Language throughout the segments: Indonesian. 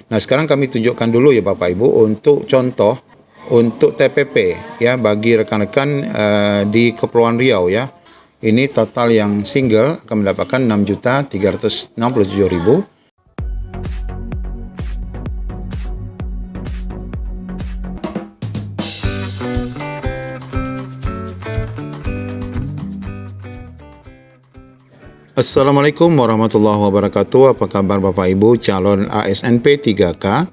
Nah, sekarang kami tunjukkan dulu ya Bapak Ibu untuk contoh untuk TPP ya bagi rekan-rekan di Kepulauan Riau ya. Ini total yang single akan mendapatkan 6.367.000. Assalamualaikum warahmatullahi wabarakatuh. Apa kabar Bapak Ibu calon ASNP 3K?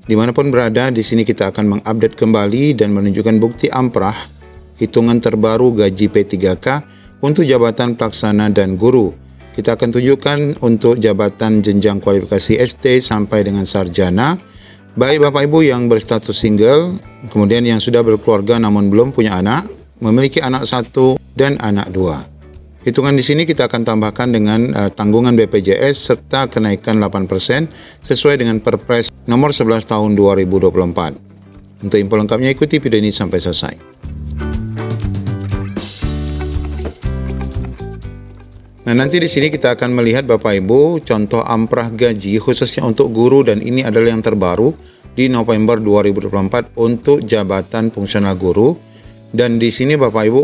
Dimanapun berada, di sini kita akan mengupdate kembali dan menunjukkan bukti amprah hitungan terbaru gaji P3K untuk jabatan pelaksana dan guru. Kita akan tunjukkan untuk jabatan jenjang kualifikasi SD sampai dengan sarjana, baik Bapak Ibu yang berstatus single, kemudian yang sudah berkeluarga namun belum punya anak, memiliki anak 1 dan anak 2. Hitungan di sini kita akan tambahkan dengan tanggungan BPJS serta kenaikan 8% sesuai dengan Perpres nomor 11 tahun 2024. Untuk info lengkapnya ikuti video ini sampai selesai. Nah, nanti di sini kita akan melihat Bapak Ibu contoh amprah gaji khususnya untuk guru, dan ini adalah yang terbaru di November 2024 untuk jabatan fungsional guru. Dan di sini Bapak Ibu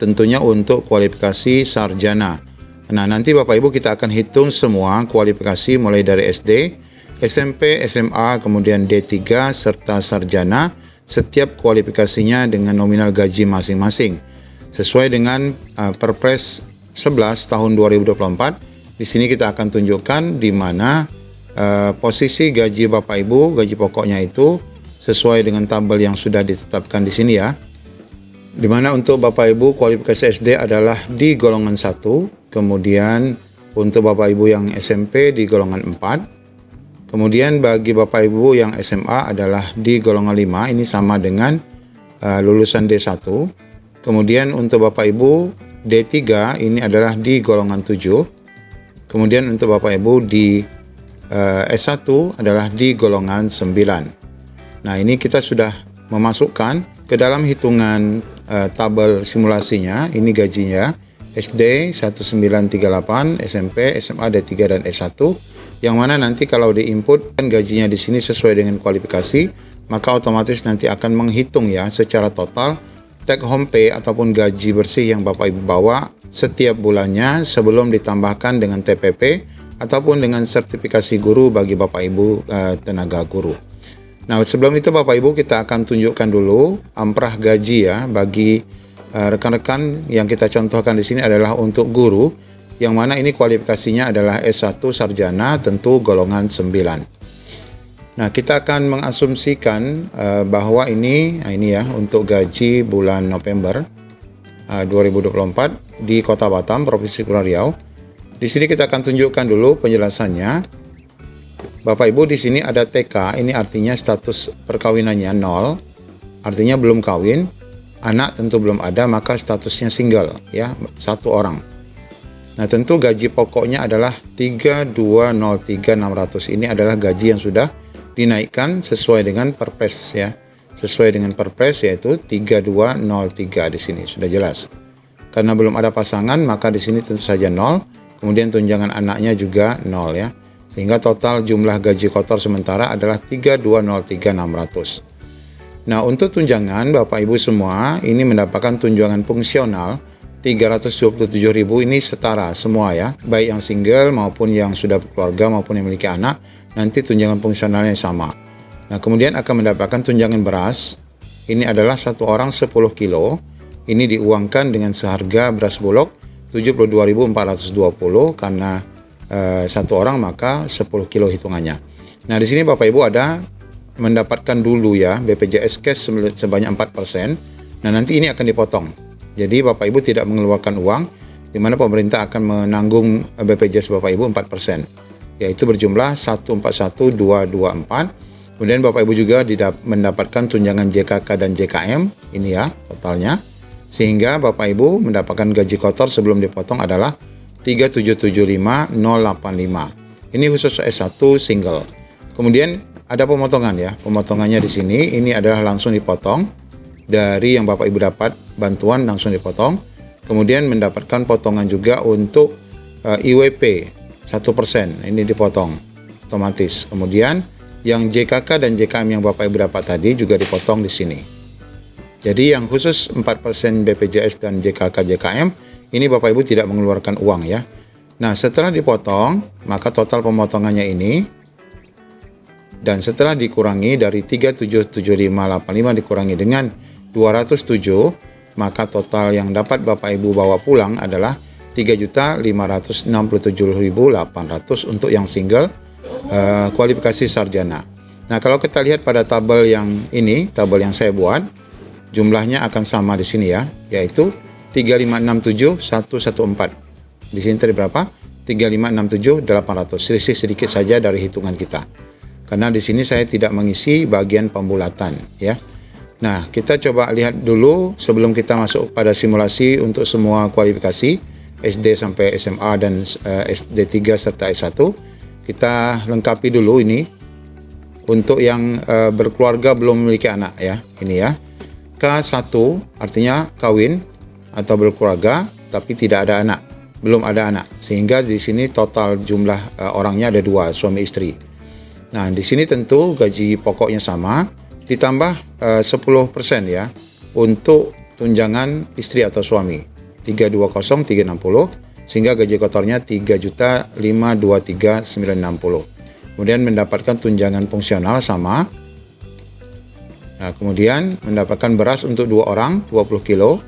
tentunya untuk kualifikasi sarjana. Nah, nanti Bapak Ibu kita akan hitung semua kualifikasi mulai dari SD, SMP, SMA, kemudian D3 serta sarjana, setiap kualifikasinya dengan nominal gaji masing-masing. Sesuai dengan Perpres 11 tahun 2024, di sini kita akan tunjukkan di mana posisi gaji Bapak Ibu, gaji pokoknya itu sesuai dengan tabel yang sudah ditetapkan di sini ya. Di mana untuk Bapak Ibu kualifikasi SD adalah di golongan 1, kemudian untuk Bapak Ibu yang SMP di golongan 4, kemudian bagi Bapak Ibu yang SMA adalah di golongan 5, ini sama dengan lulusan D1, kemudian untuk Bapak Ibu D3 ini adalah di golongan 7, kemudian untuk Bapak Ibu di S1 adalah di golongan 9. Nah, ini kita sudah memasukkan ke dalam hitungan tabel simulasinya. Ini gajinya SD 1938, SMP, SMA, D3 dan S1, yang mana nanti kalau diinput kan gajinya di sini sesuai dengan kualifikasi, maka otomatis nanti akan menghitung ya secara total take home pay ataupun gaji bersih yang Bapak Ibu bawa setiap bulannya sebelum ditambahkan dengan TPP ataupun dengan sertifikasi guru bagi Bapak Ibu tenaga guru. Nah, sebelum itu Bapak Ibu kita akan tunjukkan dulu amprah gaji ya bagi rekan-rekan yang kita contohkan di sini adalah untuk guru, yang mana ini kualifikasinya adalah S1 sarjana, tentu golongan 9. Nah, kita akan mengasumsikan bahwa ini ya untuk gaji bulan November 2024 di Kota Batam, Provinsi Kepulauan Riau. Di sini kita akan tunjukkan dulu penjelasannya. Bapak Ibu di sini ada TK, ini artinya status perkawinannya 0, artinya belum kawin, anak tentu belum ada, maka statusnya single ya, 1 orang. Nah, tentu gaji pokoknya adalah 3203.600. Ini adalah gaji yang sudah dinaikkan sesuai dengan Perpres ya. Sesuai dengan Perpres yaitu 3203 di sini sudah jelas. Karena belum ada pasangan, maka di sini tentu saja 0, kemudian tunjangan anaknya juga 0 ya. Sehingga total jumlah gaji kotor sementara adalah 3203.600. Nah, untuk tunjangan Bapak Ibu semua ini mendapatkan tunjangan fungsional 327.000, ini setara semua ya, baik yang single maupun yang sudah berkeluarga maupun yang memiliki anak, nanti tunjangan fungsionalnya sama. Nah, kemudian akan mendapatkan tunjangan beras, ini adalah 1 orang 10 kilo, ini diuangkan dengan seharga beras bulog 72.420 karena 1 orang maka 10 kilo hitungannya. Nah, di sini Bapak Ibu ada mendapatkan dulu ya BPJS cash sebanyak 4%. Nah, nanti ini akan dipotong. Jadi Bapak Ibu tidak mengeluarkan uang, di mana pemerintah akan menanggung BPJS Bapak Ibu 4%, yaitu berjumlah 141.224. Kemudian Bapak Ibu juga mendapatkan tunjangan JKK dan JKM, ini ya totalnya. Sehingga Bapak Ibu mendapatkan gaji kotor sebelum dipotong adalah 3775085. Ini khusus S1 single. Kemudian ada pemotongan ya. Pemotongannya di sini ini adalah langsung dipotong dari yang Bapak Ibu dapat bantuan, langsung dipotong. Kemudian mendapatkan potongan juga untuk IWP 1%. Ini dipotong otomatis. Kemudian Yang JKK dan JKM yang Bapak Ibu dapat tadi juga dipotong di sini. Jadi yang khusus 4% BPJS dan JKK JKM ini Bapak Ibu tidak mengeluarkan uang ya. Nah, setelah dipotong, maka total pemotongannya ini dan setelah dikurangi dari 377585 dikurangi dengan 207, maka total yang dapat Bapak Ibu bawa pulang adalah 3.567.800 untuk yang single kualifikasi sarjana. Nah, kalau kita lihat pada tabel yang ini, tabel yang saya buat, jumlahnya akan sama di sini ya, yaitu 3567114. Di sini tadi berapa? 3567800. Selisih sedikit saja dari hitungan kita. Karena di sini saya tidak mengisi bagian pembulatan ya. Nah, kita coba lihat dulu sebelum kita masuk pada simulasi untuk semua kualifikasi SD sampai SMA dan SD3 serta S1. Kita lengkapi dulu ini untuk yang berkeluarga belum memiliki anak ya. Ini ya. K1 artinya kawin atau berkeluarga tapi tidak ada anak, belum ada anak. Sehingga di sini total jumlah orangnya ada 2, suami istri. Nah, di sini tentu gaji pokoknya sama ditambah 10% ya untuk tunjangan istri atau suami. 320 360 sehingga gaji kotornya 3.523.960. Kemudian mendapatkan tunjangan fungsional sama. Nah, kemudian mendapatkan beras untuk 2 orang 20 kilo.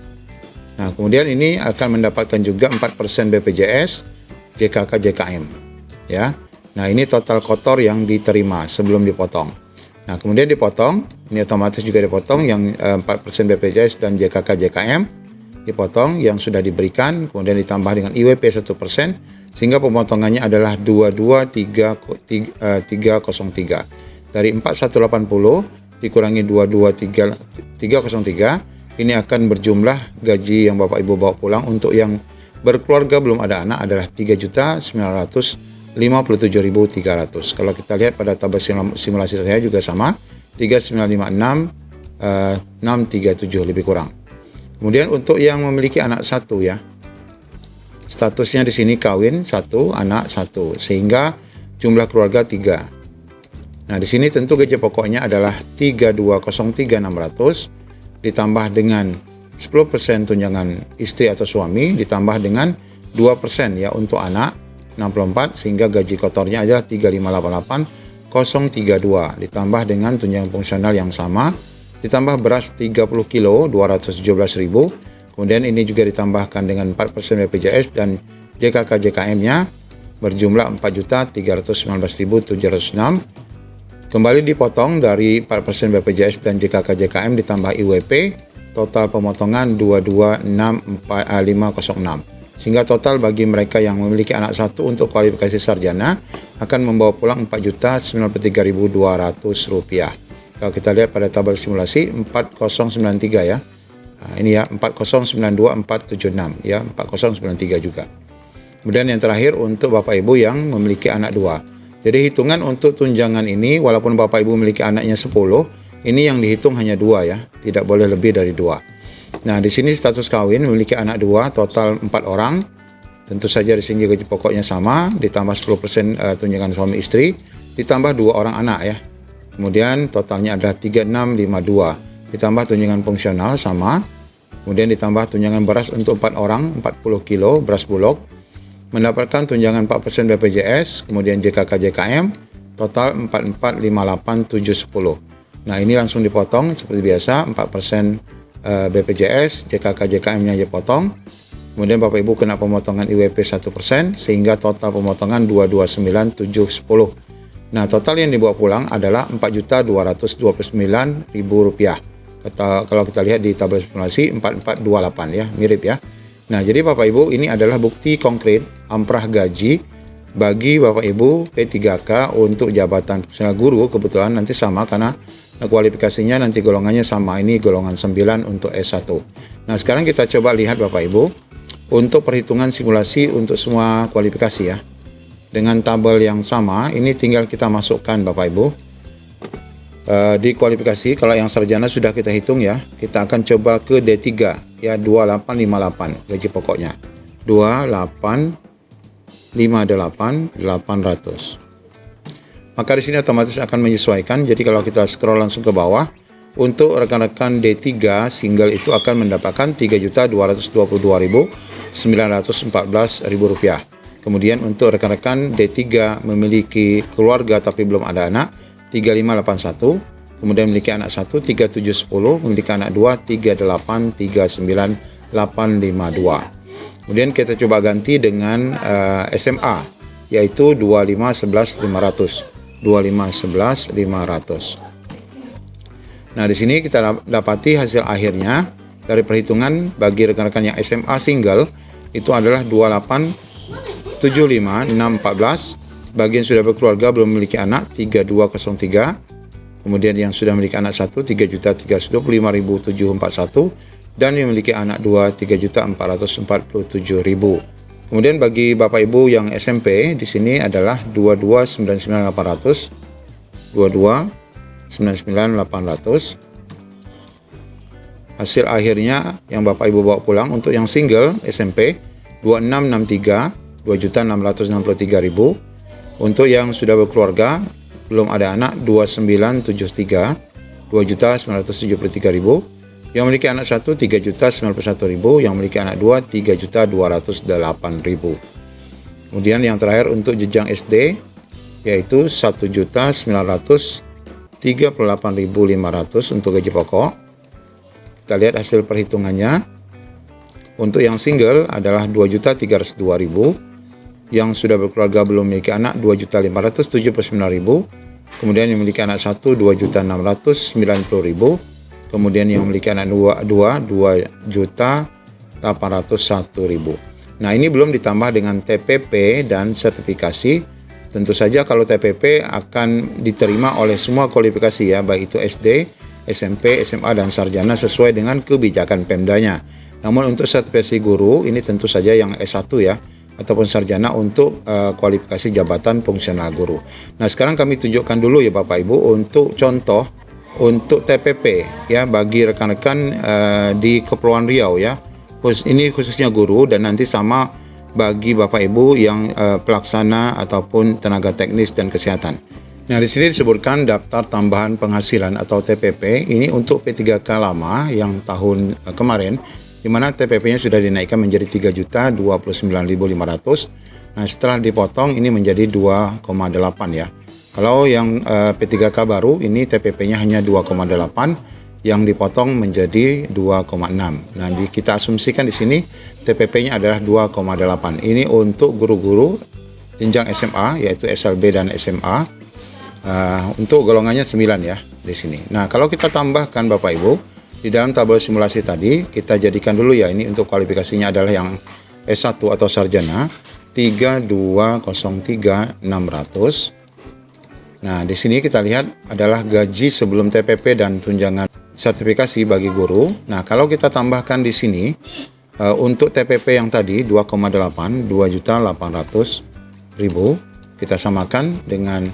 Nah, kemudian ini akan mendapatkan juga 4% BPJS, JKK, JKM. Ya. Nah, ini total kotor yang diterima sebelum dipotong. Nah, kemudian dipotong, ini otomatis juga dipotong yang 4% BPJS dan JKK, JKM. Dipotong yang sudah diberikan, kemudian ditambah dengan IWP 1%, sehingga pemotongannya adalah 22303. Dari 4180 dikurangi 22303, ini akan berjumlah gaji yang Bapak Ibu bawa pulang untuk yang berkeluarga belum ada anak adalah 3.957.300. Kalau kita lihat pada tabel simulasi saya juga sama, 3.956.637 lebih kurang. Kemudian untuk yang memiliki anak 1 ya, statusnya di sini kawin 1, anak 1, sehingga jumlah keluarga 3. Nah, di sini tentu gaji pokoknya adalah 3.203.600 ditambah dengan 10% tunjangan istri atau suami ditambah dengan 2% ya untuk anak 64, sehingga gaji kotornya adalah 3.588.032 ditambah dengan tunjangan fungsional yang sama ditambah beras 30 kilo 217.000. Kemudian ini juga ditambahkan dengan 4% BPJS dan JKK JKM-nya berjumlah 4.319.706. Kembali dipotong dari 4% BPJS dan JKK JKM ditambah IWP, total pemotongan 226.506. Sehingga total bagi mereka yang memiliki anak 1 untuk kualifikasi sarjana akan membawa pulang Rp4.093.200. Kalau kita lihat pada tabel simulasi 4093 ya. Nah, ini ya 4092476 ya, 4093 juga. Kemudian yang terakhir untuk Bapak Ibu yang memiliki anak 2. Jadi hitungan untuk tunjangan ini walaupun Bapak Ibu memiliki anaknya 10, ini yang dihitung hanya 2 ya, tidak boleh lebih dari 2. Nah, di sini status kawin memiliki anak 2, total 4 orang. Tentu saja di sini gaji pokoknya sama, ditambah 10% tunjangan suami istri, ditambah 2 orang anak ya. Kemudian totalnya adalah 3652, ditambah tunjangan fungsional sama. Kemudian ditambah tunjangan beras untuk 4 orang, 40 kilo beras bulog. Mendapatkan tunjangan 4% BPJS, kemudian JKK JKM, total 4.458.710. Nah, ini langsung dipotong seperti biasa, 4% BPJS, JKK JKM-nya dipotong. Kemudian Bapak Ibu kena pemotongan IWP 1%, sehingga total pemotongan 229.710. Nah, total yang dibawa pulang adalah Rp4.229.000. Kalau kita lihat di tabel simulasi 4428 ya, mirip ya. Nah, jadi Bapak Ibu ini adalah bukti konkret amprah gaji bagi Bapak Ibu P3K untuk jabatan fungsional guru. Kebetulan nanti sama karena kualifikasinya nanti golongannya sama, ini golongan 9 untuk S1. Nah, sekarang kita coba lihat Bapak Ibu untuk perhitungan simulasi untuk semua kualifikasi ya. Dengan tabel yang sama, ini tinggal kita masukkan Bapak Ibu. Di kualifikasi, kalau yang sarjana sudah kita hitung ya, kita akan coba ke D3 ya, 2858 gaji pokoknya 2858.800. maka di sini otomatis akan menyesuaikan. Jadi kalau kita scroll langsung ke bawah, untuk rekan-rekan D3 single itu akan mendapatkan Rp3.222.914 rupiah. Kemudian untuk rekan-rekan D3 memiliki keluarga tapi belum ada anak, 3581. Kemudian memiliki anak 1, 3710. Memiliki anak 2, 38 39852. Kemudian kita coba ganti dengan SMA, yaitu 2511.500. 2511.500. Nah, di sini kita dapati hasil akhirnya dari perhitungan bagi rekan-rekan yang SMA single itu adalah 2875614. Bagi yang sudah berkeluarga belum memiliki anak 3203. Kemudian yang sudah memiliki anak 1 3.325.741 dan yang memiliki anak 2 3.447.000. Kemudian bagi Bapak Ibu yang SMP di sini adalah 2299800. 2299800. Hasil akhirnya yang Bapak Ibu bawa pulang untuk yang single SMP 2663 2.663.000. Untuk yang sudah berkeluarga belum ada anak 2973 2.973.000. Yang memiliki anak 1 3.091.000. Yang memiliki anak 2 3.208.000. Kemudian yang terakhir untuk jenjang SD yaitu 1.938.500 untuk gaji pokok. Kita lihat hasil perhitungannya. Untuk yang single adalah 2.302.000. Yang sudah berkeluarga belum memiliki anak 2.579.000. Kemudian yang memiliki anak 1 2.690.000. Kemudian yang memiliki anak 2 2.801.000. Nah, ini belum ditambah dengan TPP dan sertifikasi. Tentu saja kalau TPP akan diterima oleh semua kualifikasi ya, baik itu SD, SMP, SMA, dan sarjana sesuai dengan kebijakan Pemdanya. Namun untuk sertifikasi guru ini tentu saja yang S1 ya, ataupun sarjana untuk kualifikasi jabatan fungsional guru. Nah, sekarang kami tunjukkan dulu ya Bapak Ibu untuk contoh untuk TPP ya bagi rekan-rekan di Kepulauan Riau ya. Ini khususnya guru dan nanti sama bagi Bapak Ibu yang pelaksana ataupun tenaga teknis dan kesehatan. Nah, di sini disebutkan daftar tambahan penghasilan atau TPP ini untuk P3K lama yang tahun kemarin, di mana TPP-nya sudah dinaikkan menjadi 3.029.500. Nah, setelah dipotong ini menjadi 2,8 ya. Kalau yang P3K baru ini TPP-nya hanya 2,8. Yang dipotong menjadi 2,6. Nah, kita asumsikan di sini TPP-nya adalah 2,8. Ini untuk guru-guru jenjang SMA yaitu SLB dan SMA. Untuk golongannya 9 ya di sini. Nah, kalau kita tambahkan Bapak Ibu di dalam tabel simulasi tadi, kita jadikan dulu ya, ini untuk kualifikasinya adalah yang S1 atau sarjana 3203.600. Nah, di sini kita lihat adalah gaji sebelum TPP dan tunjangan sertifikasi bagi guru. Nah, kalau kita tambahkan di sini untuk TPP yang tadi 2,8, 2.800.000, kita samakan dengan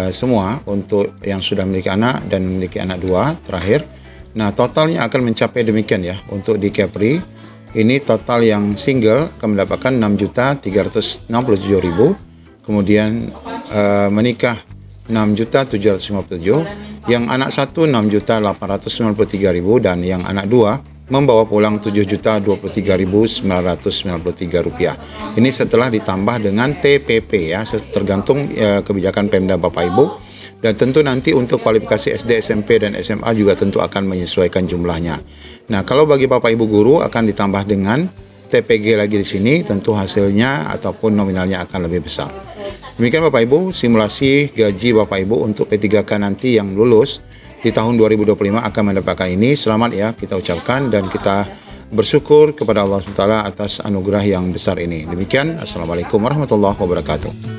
semua untuk yang sudah memiliki anak dan memiliki anak 2 terakhir. Nah, totalnya akan mencapai demikian ya. Untuk di Kepri ini total yang single akan mendapatkan 6.367.000. Kemudian menikah 6.757.000. Yang anak 1 6.893.000 dan yang anak 2 membawa pulang 7.023.993 rupiah. Ini setelah ditambah dengan TPP ya, tergantung kebijakan Pemda Bapak Ibu. Dan tentu nanti untuk kualifikasi SD, SMP, dan SMA juga tentu akan menyesuaikan jumlahnya. Nah, kalau bagi Bapak Ibu guru akan ditambah dengan TPG lagi di sini, tentu hasilnya ataupun nominalnya akan lebih besar. Demikian Bapak Ibu, simulasi gaji Bapak Ibu untuk P3K nanti yang lulus di tahun 2025 akan mendapatkan ini. Selamat ya kita ucapkan dan kita bersyukur kepada Allah SWT atas anugerah yang besar ini. Demikian, Assalamualaikum warahmatullahi wabarakatuh.